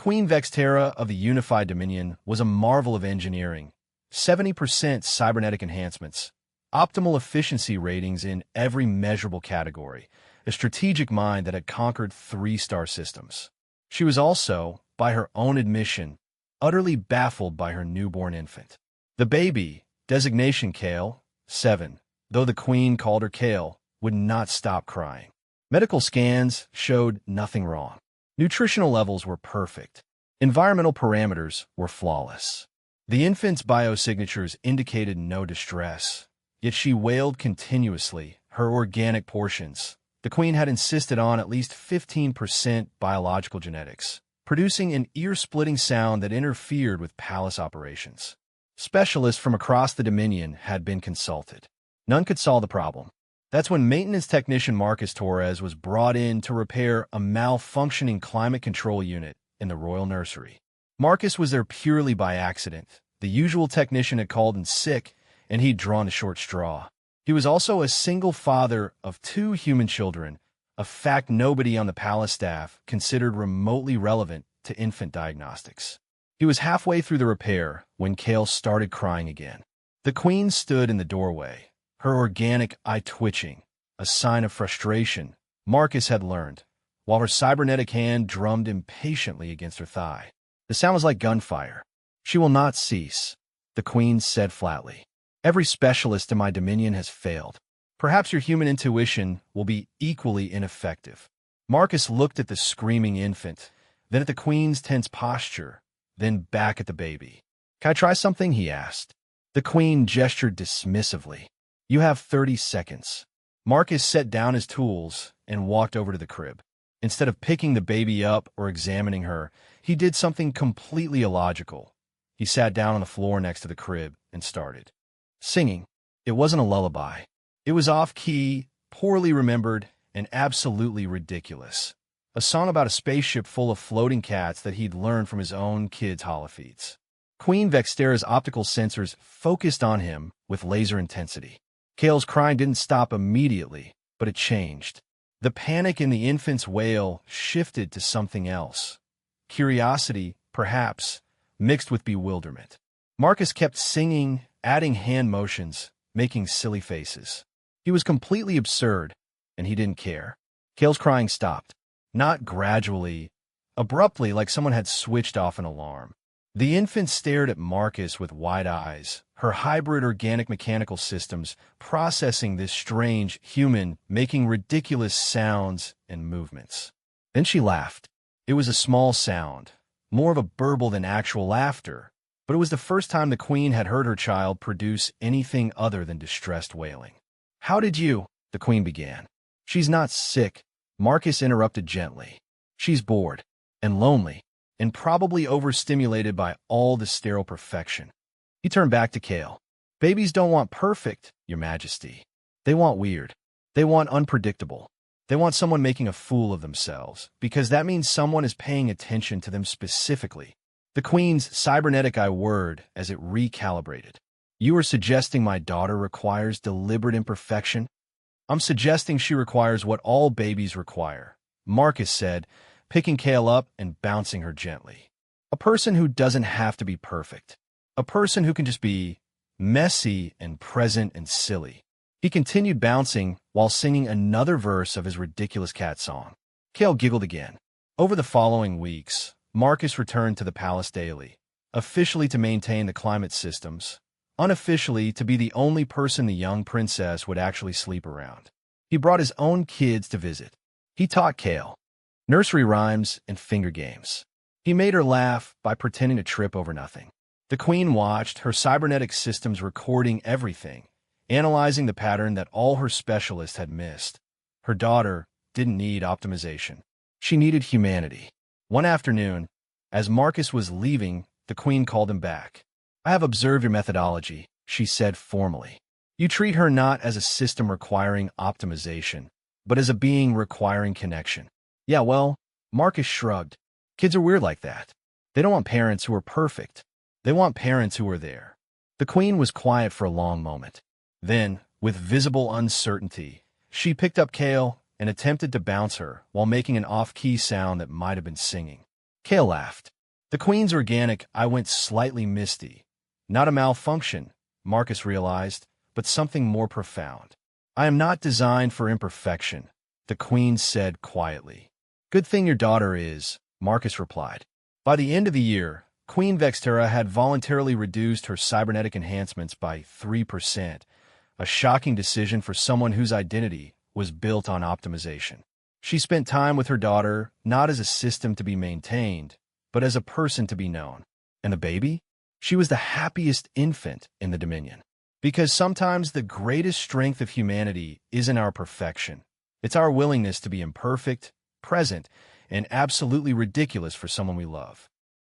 Queen Vextera of the Unified Dominion was a marvel of engineering. 70% cybernetic enhancements, optimal efficiency ratings in every measurable category, a strategic mind that had conquered 3-star systems. She was also, by her own admission, utterly baffled by her newborn infant. The baby, designation Kale, 7, though the Queen called her Kale, would not stop crying. Medical scans showed nothing wrong. Nutritional levels were perfect. Environmental parameters were flawless. The infant's biosignatures indicated no distress, yet she wailed continuously, her organic portions. The Queen had insisted on at least 15% biological genetics, producing an ear-splitting sound that interfered with palace operations. Specialists from across the Dominion had been consulted. None could solve the problem. That's when maintenance technician Marcus Torres was brought in to repair a malfunctioning climate control unit in the royal nursery. Marcus was there purely by accident. The usual technician had called in sick, and he'd drawn a short straw. He was also a single father of 2 human children, a fact nobody on the palace staff considered remotely relevant to infant diagnostics. He was halfway through the repair when Kale started crying again. The Queen stood in the doorway, her organic eye twitching, a sign of frustration Marcus had learned, while her cybernetic hand drummed impatiently against her thigh. The sound was like gunfire. "She will not cease," the Queen said flatly. "Every specialist in my dominion has failed. Perhaps your human intuition will be equally ineffective." Marcus looked at the screaming infant, then at the Queen's tense posture, then back at the baby. "Can I try something?" he asked. The Queen gestured dismissively. "You have 30 seconds. Marcus set down his tools and walked over to the crib. Instead of picking the baby up or examining her, he did something completely illogical. He sat down on the floor next to the crib and started singing. It wasn't a lullaby. It was off-key, poorly remembered, and absolutely ridiculous. A song about a spaceship full of floating cats that he'd learned from his own kids' holofeeds. Queen Vextera's optical sensors focused on him with laser intensity. Kale's crying didn't stop immediately, but it changed. The panic in the infant's wail shifted to something else. Curiosity, perhaps, mixed with bewilderment. Marcus kept singing, adding hand motions, making silly faces. He was completely absurd, and he didn't care. Kale's crying stopped. Not gradually, abruptly, like someone had switched off an alarm. The infant stared at Marcus with wide eyes, her hybrid organic mechanical systems processing this strange human, making ridiculous sounds and movements. Then she laughed. It was a small sound, more of a burble than actual laughter, but it was the first time the Queen had heard her child produce anything other than distressed wailing. "How did you?" the Queen began. "She's not sick," Marcus interrupted gently. "She's bored and lonely and probably overstimulated by all the sterile perfection." He turned back to Kale. "Babies don't want perfect, Your Majesty. They want weird. They want unpredictable. They want someone making a fool of themselves, because that means someone is paying attention to them specifically." The Queen's cybernetic eye whirred as it recalibrated. "You are suggesting my daughter requires deliberate imperfection?" "I'm suggesting she requires what all babies require," Marcus said, picking Kale up and bouncing her gently. "A person who doesn't have to be perfect. A person who can just be messy and present and silly." He continued bouncing while singing another verse of his ridiculous cat song. Kale giggled again. Over the following weeks, Marcus returned to the palace daily, officially to maintain the climate systems, unofficially to be the only person the young princess would actually sleep around. He brought his own kids to visit. He taught Kale nursery rhymes and finger games. He made her laugh by pretending to trip over nothing. The Queen watched, her cybernetic systems recording everything, analyzing the pattern that all her specialists had missed. Her daughter didn't need optimization. She needed humanity. One afternoon, as Marcus was leaving, the Queen called him back. "I have observed your methodology," she said formally. "You treat her not as a system requiring optimization, but as a being requiring connection." "Yeah, well," Marcus shrugged. "Kids are weird like that. They don't want parents who are perfect. They want parents who are there." The Queen was quiet for a long moment. Then, with visible uncertainty, she picked up Kale and attempted to bounce her while making an off-key sound that might have been singing. Kale laughed. The Queen's organic. I went slightly misty. Not a malfunction, Marcus realized, but something more profound. I am not designed for imperfection, the Queen said quietly. Good thing your daughter is, Marcus replied. By the end of the year, Queen Vextera had voluntarily reduced her cybernetic enhancements by 3%, a shocking decision for someone whose identity was built on optimization. She spent time with her daughter, not as a system to be maintained, but as a person to be known. And the baby? She was the happiest infant in the Dominion. Because sometimes the greatest strength of humanity isn't our perfection. It's our willingness to be imperfect, present, and absolutely ridiculous for someone we love.